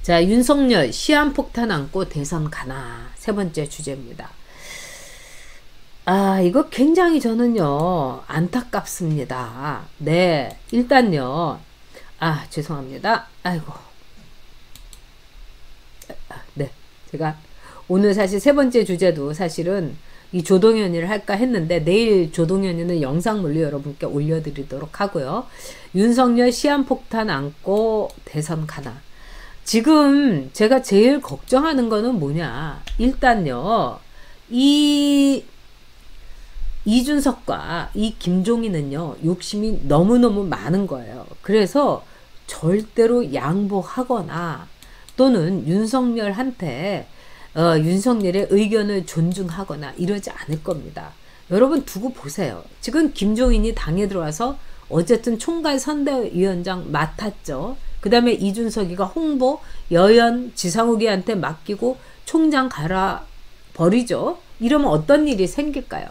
자, 윤석열 시한폭탄 안고 대선 가나. 세 번째 주제입니다. 아, 이거 굉장히 저는요, 안타깝습니다. 네, 일단요, 아, 죄송합니다. 아이고. 네, 제가 오늘 사실 세 번째 주제도 사실은 이 조동현이를 할까 했는데 내일 조동현이는 영상물로 여러분께 올려드리도록 하고요. 윤석열 시한폭탄 안고 대선 가나. 지금 제가 제일 걱정하는 거는 뭐냐. 일단요, 이준석과 이 김종인은요, 욕심이 너무너무 많은 거예요. 그래서 절대로 양보하거나 또는 윤석열한테 윤석열의 의견을 존중하거나 이러지 않을 겁니다. 여러분 두고 보세요. 지금 김종인이 당에 들어와서 어쨌든 총괄 선대위원장 맡았죠. 그 다음에 이준석이가 홍보, 여연, 지상욱이한테 맡기고 총장 갈아 버리죠. 이러면 어떤 일이 생길까요?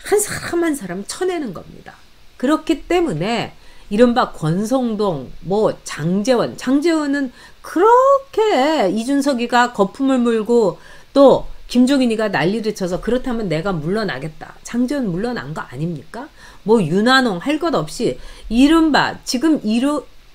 한 사람 한 사람 쳐내는 겁니다. 그렇기 때문에 이른바 권성동, 뭐 장제원은 그렇게 이준석이가 거품을 물고 또 김종인이가 난리를 쳐서 그렇다면 내가 물러나겠다. 장제원 물러난 거 아닙니까? 뭐 윤한홍 할 것 없이 이른바 지금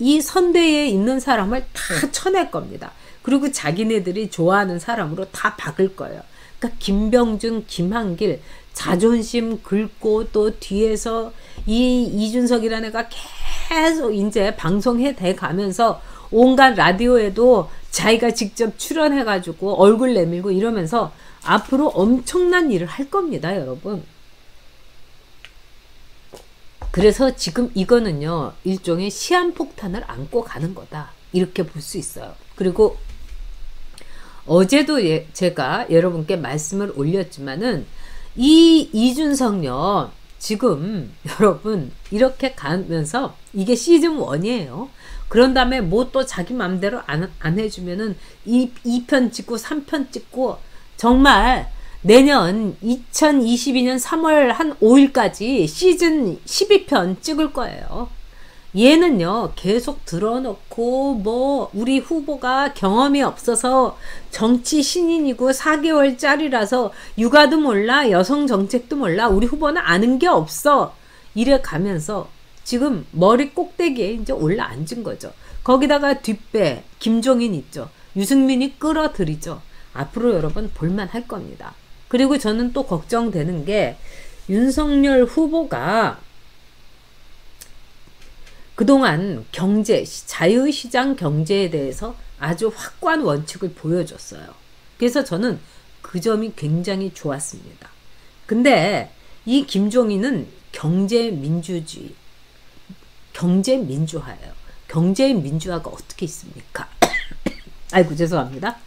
이 선대에 있는 사람을 다 쳐낼 겁니다. 그리고 자기네들이 좋아하는 사람으로 다 바꿀 거예요. 그러니까 김병준, 김한길 자존심 긁고 또 뒤에서 이 이준석이라는 애가 계속 이제 방송해 대 가면서 온갖 라디오에도 자기가 직접 출연해가지고 얼굴 내밀고 이러면서 앞으로 엄청난 일을 할 겁니다, 여러분. 그래서 지금 이거는요, 일종의 시한폭탄을 안고 가는 거다. 이렇게 볼 수 있어요. 그리고 어제도 제가 여러분께 말씀을 올렸지만은 이 이준석요, 지금 여러분 이렇게 가면서 이게 시즌 1이에요. 그런 다음에 뭐 또 자기 맘대로 안 해주면은 2편 찍고 3편 찍고 정말 내년 2022년 3월 한 5일까지 시즌 12편 찍을 거예요. 얘는요, 계속 들어놓고 뭐 우리 후보가 경험이 없어서 정치 신인이고 4개월짜리라서 육아도 몰라, 여성 정책도 몰라, 우리 후보는 아는 게 없어, 이래 가면서 지금 머리 꼭대기에 이제 올라앉은 거죠. 거기다가 뒷배 김종인 있죠. 유승민이 끌어들이죠. 앞으로 여러분 볼만할 겁니다. 그리고 저는 또 걱정되는 게 윤석열 후보가 그동안 경제, 자유시장 경제에 대해서 아주 확고한 원칙을 보여줬어요. 그래서 저는 그 점이 굉장히 좋았습니다. 근데 이 김종인은 경제민주주의, 경제민주화예요. 경제민주화가 어떻게 있습니까? 아이고, 죄송합니다.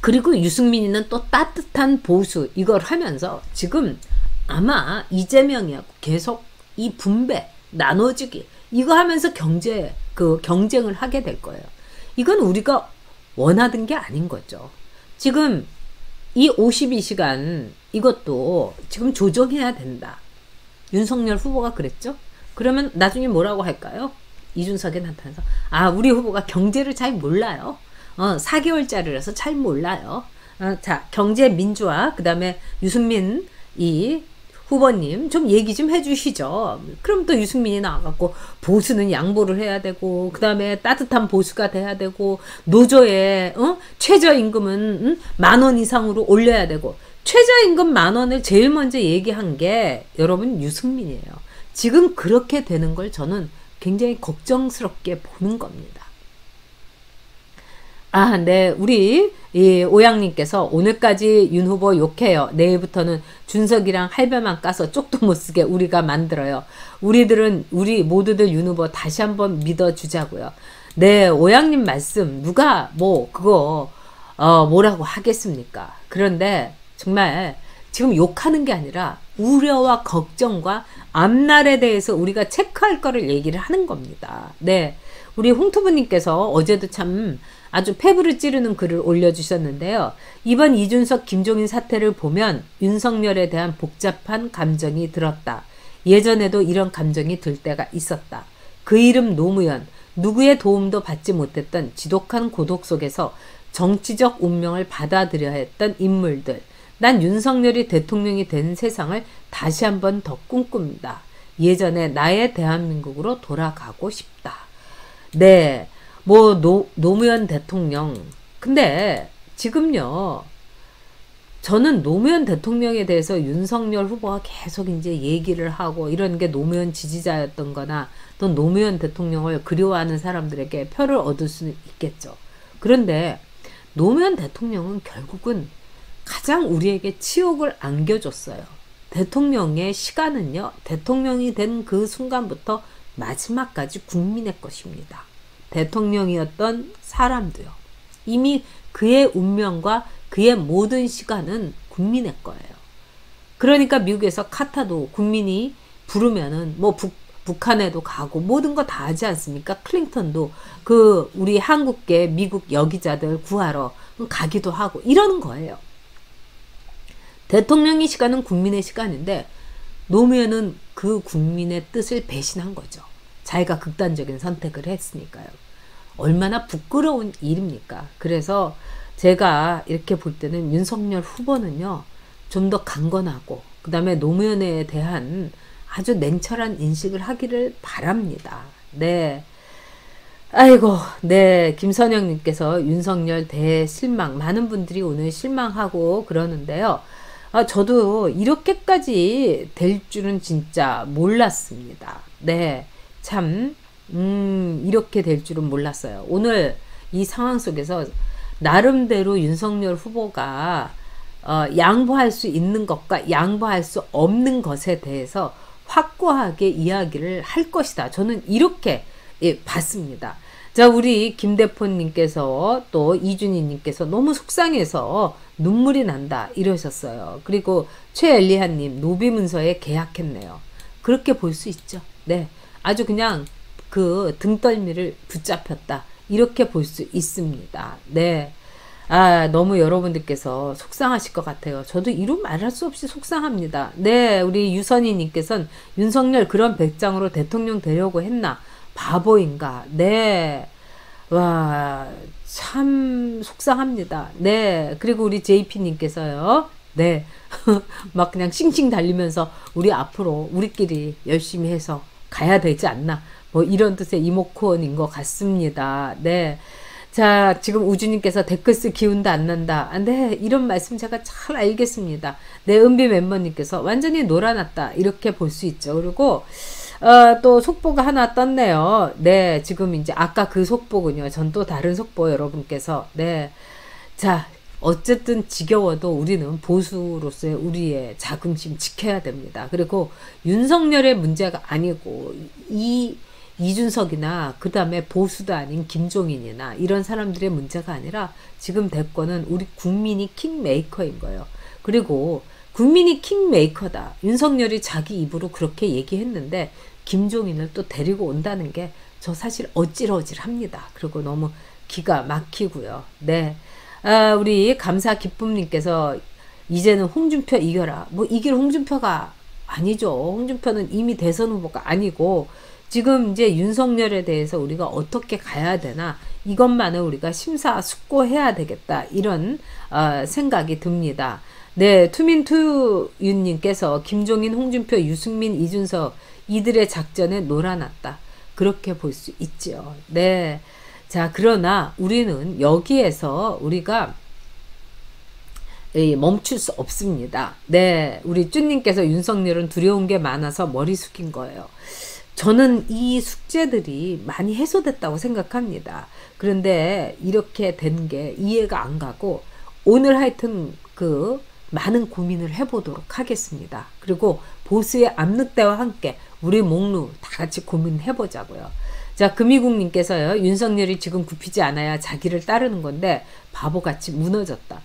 그리고 유승민이는 또 따뜻한 보수, 이걸 하면서 지금 아마 이재명이하고 계속 이 분배, 나눠주기, 이거 하면서 경쟁을 하게 될 거예요. 이건 우리가 원하던 게 아닌 거죠. 지금 이 52시간 이것도 지금 조정해야 된다. 윤석열 후보가 그랬죠? 그러면 나중에 뭐라고 할까요? 이준석이 나타나서 아, 우리 후보가 경제를 잘 몰라요. 4개월짜리라서 잘 몰라요. 자, 경제 민주화, 그 다음에 유승민 이 후보님 좀 얘기 좀 해주시죠. 그럼 또 유승민이 나와갖고 보수는 양보를 해야 되고, 그 다음에 따뜻한 보수가 돼야 되고, 노조의 최저임금은 10,000원 이상으로 올려야 되고. 최저임금 10,000원을 제일 먼저 얘기한 게 여러분 유승민이에요. 지금 그렇게 되는 걸 저는 굉장히 걱정스럽게 보는 겁니다. 아, 네. 우리 오양님께서 오늘까지 윤 후보 욕해요. 내일부터는 준석이랑 할배만 까서 쪽도 못 쓰게 우리가 만들어요. 우리 모두들 윤 후보 다시 한번 믿어주자고요. 네, 오양님 말씀 누가 그거 뭐라고 하겠습니까? 그런데 정말 지금 욕하는 게 아니라 우려와 걱정과 앞날에 대해서 우리가 체크할 거를 얘기를 하는 겁니다. 네. 우리 홍투부님께서 어제도 참 아주 패부를 찌르는 글을 올려주셨는데요. 이번 이준석 김종인 사태를 보면 윤석열에 대한 복잡한 감정이 들었다. 예전에도 이런 감정이 들 때가 있었다. 그 이름 노무현, 누구의 도움도 받지 못했던 지독한 고독 속에서 정치적 운명을 받아들여야 했던 인물들. 난 윤석열이 대통령이 된 세상을 다시 한번 더 꿈꿉니다. 예전에 나의 대한민국으로 돌아가고 싶다. 네, 뭐 노무현 대통령. 근데 지금요, 저는 노무현 대통령에 대해서 윤석열 후보가 계속 이제 얘기를 하고 이런 게 노무현 지지자였던 거나 또 노무현 대통령을 그리워하는 사람들에게 표를 얻을 수는 있겠죠. 그런데 노무현 대통령은 결국은 가장 우리에게 치욕을 안겨줬어요. 대통령의 시간은요, 대통령이 된 그 순간부터 마지막까지 국민의 것입니다. 대통령이었던 사람도요. 이미 그의 운명과 그의 모든 시간은 국민의 거예요. 그러니까 미국에서 카타도 국민이 부르면은 뭐 북한에도 가고 모든 거 다 하지 않습니까? 클린턴도 그 우리 한국계 미국 여기자들 구하러 가기도 하고 이러는 거예요. 대통령의 시간은 국민의 시간인데 노무현은 그 국민의 뜻을 배신한 거죠. 자기가 극단적인 선택을 했으니까요. 얼마나 부끄러운 일입니까? 그래서 제가 이렇게 볼 때는 윤석열 후보는요, 좀 더 강건하고 그 다음에 노무현에 대한 아주 냉철한 인식을 하기를 바랍니다. 네. 아이고, 네. 김선영님께서 윤석열 대실망. 많은 분들이 오늘 실망하고 그러는데요. 저도 이렇게까지 될 줄은 진짜 몰랐습니다. 네. 참, 이렇게 될 줄은 몰랐어요. 오늘 이 상황 속에서 나름대로 윤석열 후보가 양보할 수 있는 것과 양보할 수 없는 것에 대해서 확고하게 이야기를 할 것이다. 저는 이렇게 봤습니다. 자, 우리 김대포님께서 또 이준희님께서 너무 속상해서 눈물이 난다 이러셨어요. 그리고 최엘리아님 노비문서에 계약했네요. 그렇게 볼 수 있죠. 네, 아주 그냥 그 등떨미를 붙잡혔다 이렇게 볼 수 있습니다. 네. 너무 여러분들께서 속상하실 것 같아요. 저도 이루 말할 수 없이 속상합니다. 네, 우리 유선희님께서는 윤석열 그런 배짱으로 대통령 되려고 했나? 바보인가? 네. 와, 참 속상합니다. 네. 그리고 우리 JP님께서요. 네. 막 그냥 싱싱 달리면서 우리 앞으로 우리끼리 열심히 해서 가야 되지 않나? 뭐 이런 뜻의 이모콘인 것 같습니다. 네. 자, 지금 우주님께서 댓글 쓸 기운도 안 난다. 네, 이런 말씀 제가 잘 알겠습니다. 네, 은비 멤버님께서 완전히 놀아놨다. 이렇게 볼 수 있죠. 그리고, 또 속보가 하나 떴네요. 네, 지금 이제 아까 그 속보군요. 전 또 다른 속보 여러분께서. 네. 자, 어쨌든 지겨워도 우리는 보수로서의 우리의 자긍심 지켜야 됩니다. 그리고 윤석열의 문제가 아니고, 이준석이나 그 다음에 보수도 아닌 김종인이나 이런 사람들의 문제가 아니라 지금 대권은 우리 국민이 킹메이커인 거예요. 그리고 국민이 킹메이커다. 윤석열이 자기 입으로 그렇게 얘기했는데 김종인을 또 데리고 온다는 게 저 사실 어질어질합니다. 그리고 너무 기가 막히고요. 네, 우리 감사 기쁨님께서 이제는 홍준표 이겨라. 뭐 이길 홍준표가 아니죠. 홍준표는 이미 대선 후보가 아니고 지금 이제 윤석열에 대해서 우리가 어떻게 가야 되나 이것만을 우리가 심사숙고해야 되겠다 이런 생각이 듭니다. 네, 투민투윤님께서 김종인, 홍준표, 유승민, 이준석 이들의 작전에 놀아났다. 그렇게 볼 수 있죠. 네, 자 그러나 우리는 여기에서 우리가 멈출 수 없습니다. 네, 우리 쭈님께서 윤석열은 두려운 게 많아서 머리 숙인 거예요. 저는 이 숙제들이 많이 해소됐다고 생각합니다. 그런데 이렇게 된 게 이해가 안 가고 오늘 하여튼 그 많은 고민을 해보도록 하겠습니다. 그리고 보수의 압력대와 함께 우리 목루 다 같이 고민해보자고요. 자, 금이국님께서요. 윤석열이 지금 굽히지 않아야 자기를 따르는 건데 바보같이 무너졌다.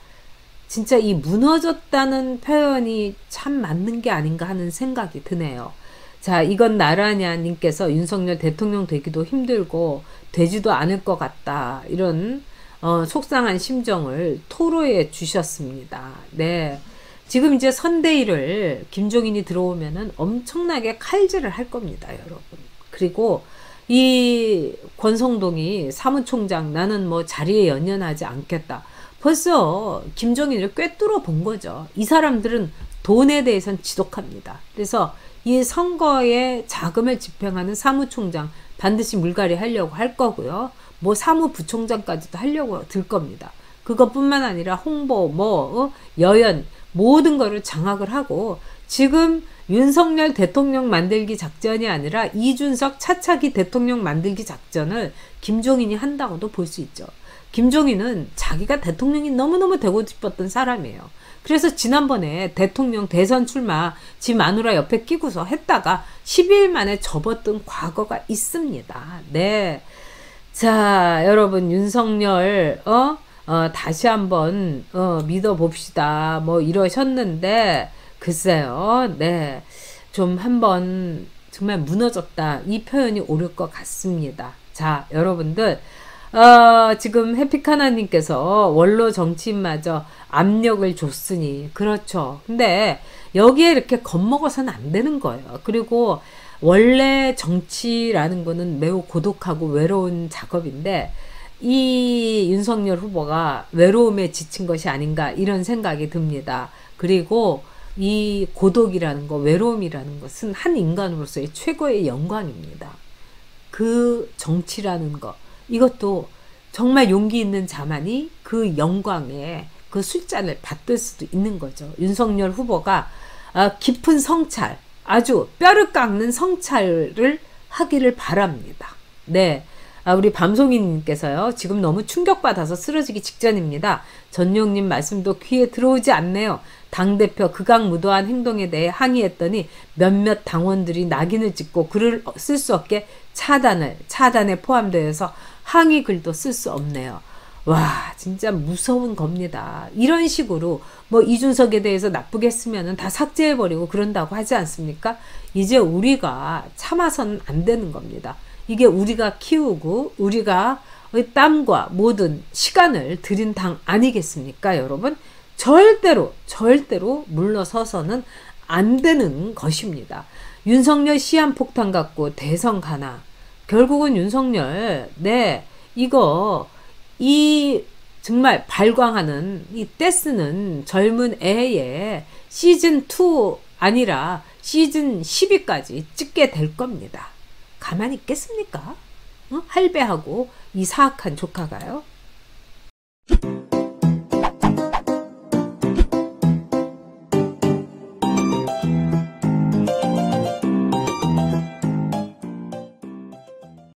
진짜 이 무너졌다는 표현이 참 맞는 게 아닌가 하는 생각이 드네요. 자, 이건 나라냐 님께서 윤석열 대통령 되기도 힘들고 되지도 않을 것 같다. 이런 속상한 심정을 토로해 주셨습니다. 네. 지금 이제 선대위를 김종인이 들어오면은 엄청나게 칼질을 할 겁니다, 여러분. 그리고 이 권성동이 사무총장 나는 뭐 자리에 연연하지 않겠다. 벌써 김종인을 꿰뚫어 본 거죠. 이 사람들은 돈에 대해서는 지독합니다. 그래서 이 선거에 자금을 집행하는 사무총장 반드시 물갈이 하려고 할 거고요. 뭐 사무부총장까지도 하려고 들 겁니다. 그것뿐만 아니라 홍보, 여연 모든 거를 장악을 하고 지금 윤석열 대통령 만들기 작전이 아니라 이준석 차차기 대통령 만들기 작전을 김종인이 한다고도 볼 수 있죠. 김종인은 자기가 대통령이 너무너무 되고 싶었던 사람이에요. 그래서 지난번에 대통령 대선 출마 지 마누라 옆에 끼고서 했다가 12일 만에 접었던 과거가 있습니다. 네. 자, 여러분 윤석열 다시 한번 믿어봅시다. 뭐 이러셨는데 글쎄요. 네. 좀 한번 정말 무너졌다. 이 표현이 옳을 것 같습니다. 자, 여러분들 지금 해피카나님께서 원로 정치인마저 압력을 줬으니 그렇죠. 근데 여기에 이렇게 겁먹어서는 안 되는 거예요. 그리고 원래 정치라는 거는 매우 고독하고 외로운 작업인데 이 윤석열 후보가 외로움에 지친 것이 아닌가 이런 생각이 듭니다. 그리고 이 고독이라는 거, 외로움이라는 것은 한 인간으로서의 최고의 영광입니다. 그 정치라는 거, 이것도 정말 용기 있는 자만이 그 영광의 그 술잔을 받들 수도 있는 거죠. 윤석열 후보가 깊은 성찰, 아주 뼈를 깎는 성찰을 하기를 바랍니다. 네. 우리 밤송이님께서요. 지금 너무 충격받아서 쓰러지기 직전입니다. 전용님 말씀도 귀에 들어오지 않네요. 당대표 극악무도한 행동에 대해 항의했더니 몇몇 당원들이 낙인을 찍고 글을 쓸 수 없게 차단에 포함되어서 항의 글도 쓸 수 없네요. 와, 진짜 무서운 겁니다. 이런 식으로 뭐 이준석에 대해서 나쁘게 했으면 다 삭제해버리고 그런다고 하지 않습니까? 이제 우리가 참아서는 안 되는 겁니다. 이게 우리가 키우고 우리가 땀과 모든 시간을 들인 당 아니겠습니까, 여러분? 절대로 물러서서는 안 되는 것입니다. 윤석열 시한폭탄 갖고 대선 가나. 결국은 윤석열, 네, 이 정말 발광하는 이 떼쓰는 젊은 애의 시즌2 아니라 시즌 12까지 찍게 될 겁니다. 가만히 있겠습니까? 할배하고 이 사악한 조카가요.